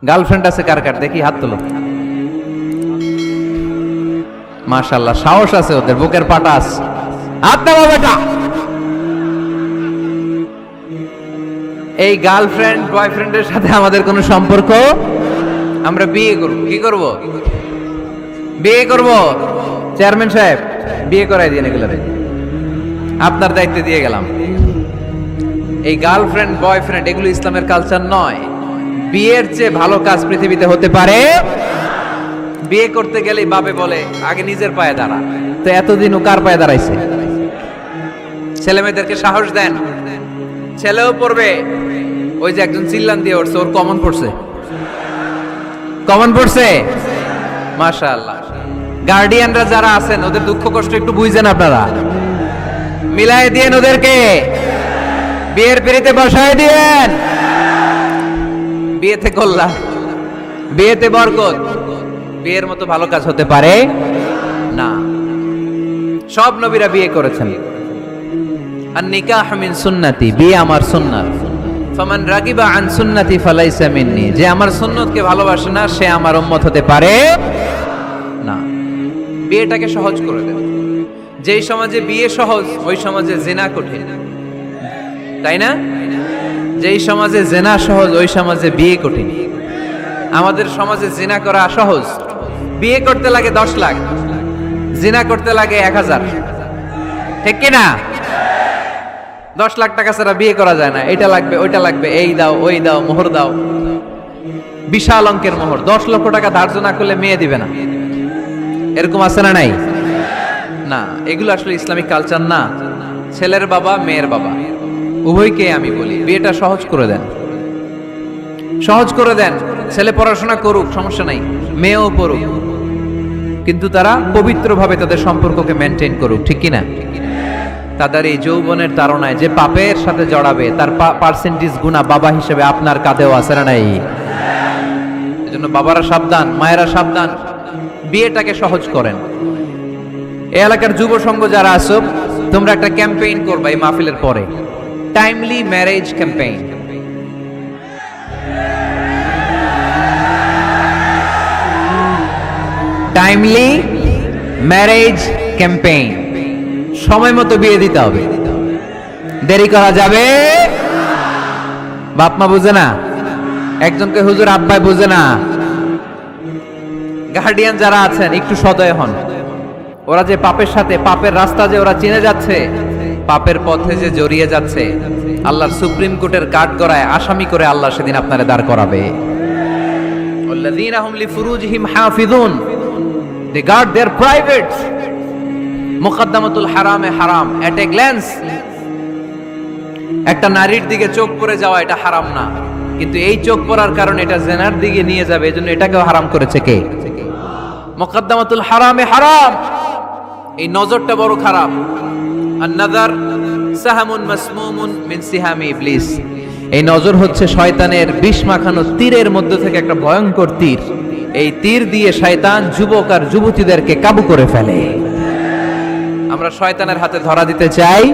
Girlfriend আছে কার কার দেখি হাত তোলো। মাশাআল্লাহ, সাহস আছে ওদের, বুকের পাটা আছে। হাত দাও বেটা। এই গার্লফ্রেন্ড বয়ফ্রেন্ডের সাথে আমাদের কোনো সম্পর্ক, আমরা বিয়ে করব। কি করব? বিয়ে করব। চেয়ারম্যান সাহেব বিয়ে করাই দিন এগুলো, আপনার দায়িত্বে দিয়ে গেলাম। এই গার্লফ্রেন্ড বয়ফ্রেন্ড এগুলো ইসলামের কালচার নয়। বিয়ের চেয়ে ভালো কাজ পৃথিবীতে হতে পারে। বিয়ে করতে গেলেই বাপে বলে আগে নিজের পায়ে দাঁড়া। তো এতদিন ও কার পায়ে দাঁড়াইছে? ছেলে মেয়েদেরকে সাহস দেন, ছেলেও পড়বে। ওই যে একজন চিল্লান দিয়ে উঠছে, ওর কমন পড়ছে, কমন পড়ছে। মাশাআল্লাহ। গার্ডিয়ানরা যারা আছেন ওদের দুঃখ কষ্ট একটু বুঝেন আপনারা, মিলাই দিয়েন ওদেরকে, বিয়ের পিড়িতে বসায় দিয়েন। বিয়েতে কল্যাণ, বিয়েতে বরকত। বিয়ের মতো ভালো কাজ হতে পারে না। সব নবীরা বিয়ে করেছেন। আর নিকাহ মিন সুন্নতি, বিয়ে আমার সুন্নাত। ফামান রাগিবা আন সুন্নতি ফালাইসা মিন্নি, যে আমার সুন্নতকে ভালোবাসে না সে আমার উম্মত হতে পারে না। বিয়েটাকে সহজ করে দেন। যেই সমাজে বিয়ে সহজ ওই সমাজে জিনা কঠিন, তাই না? যেই সমাজে জিনা সহজ ওই সমাজে বিয়ে কঠিন। আমাদের সমাজে জিনা করা সহজ, বিয়ে করতে লাগে 10 লাখ, জিনা করতে লাগে 1000, ঠিক কি না? 10 লাখ টাকা ছাড়া বিয়ে করা যায় না। এটা লাগবে ওইটা লাগবে, এই দাও ওই দাও, মোহর দাও, বিশাল অঙ্কের মোহর। 10 লক্ষ টাকা ধার্য না করলে মেয়ে দিবে না, এরকম আছে না নাই? না, এগুলো আসলে ইসলামিক কালচার না। ছেলের বাবা মেয়ের বাবা উভয়কে আমি বলি বিয়েটা সহজ করে দেন, সহজ করে দেন। ছেলে পড়াশোনা করুক, সমস্যা নাই, মেয়েও পড়ুক, কিন্তু তারা পবিত্রভাবে তাদের সম্পর্ককে মেনটেন করুক, ঠিক কিনা? তাদের এই যৌবনের তাড়নায় যে পাপের সাথে জড়াবে তার পার্সেন্টেজ গুণা বাবা হিসেবে আপনার কাঁধেও আছে না নাই? এজন্য বাবারা সাবধান, মায়েরা সাবধান, বিয়েটাকে সহজ করেন। এই এলাকার যুব সংঘ যারা আছো, তোমরা একটা ক্যাম্পেইন করবা এই মাহফিলের পরে, timely marriage campaign. Timely marriage campaign. সময় মতো বিয়ে দিতে হবে, দেরি করা যাবে। বাপ মা বুঝে না, একজনকে হুজুর আব্বাই বুঝে না। গার্ডিয়ান যারা আছেন একটু সদয় হন। ওরা যে পাপের সাথে, পাপের রাস্তা যে ওরা চিনে যাচ্ছে, পাপের পথে যে জড়িয়ে যাচ্ছে, আল্লাহর সুপ্রিম কোর্টের কাঠগড়ায় আসামি করে আল্লাহ সেদিন আপনারে দাঁড় করাবে। আল্লাযীনা হুম লিফুরুজিহিম হাফিজুন, they guard their privates। মুকদ্দমাতুল হারামে হারাম, এট এ গ্ল্যান্স। একটা নারীর দিকে চোখ পড়ে যাওয়া এটা হারাম না, কিন্তু এই চোখ পড়ার কারণে এটা জিনার দিকে নিয়ে যাবে, এজন্য এটাকেও হারাম করেছে কে? মুকদ্দমাতুল হারামে হারাম। এই নজরটা বড় খারাপ। আন-নাযার সাহামুন মাসমুমুন মিন সিহামি ইবলিস। এই নজর হচ্ছে শয়তানের বিষ মাখানো তীরের মধ্যে থেকে একটা ভয়ঙ্কর তীর। এই তীর দিয়ে শয়তান যুবক আর যুবতীদেরকে কাবু করে ফেলে। আমরা শয়তানের হাতে ধরা দিতে চাই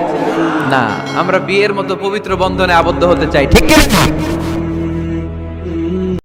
না, আমরা বিয়ের মতো পবিত্র বন্ধনে আবদ্ধ হতে চাই, ঠিক কি না?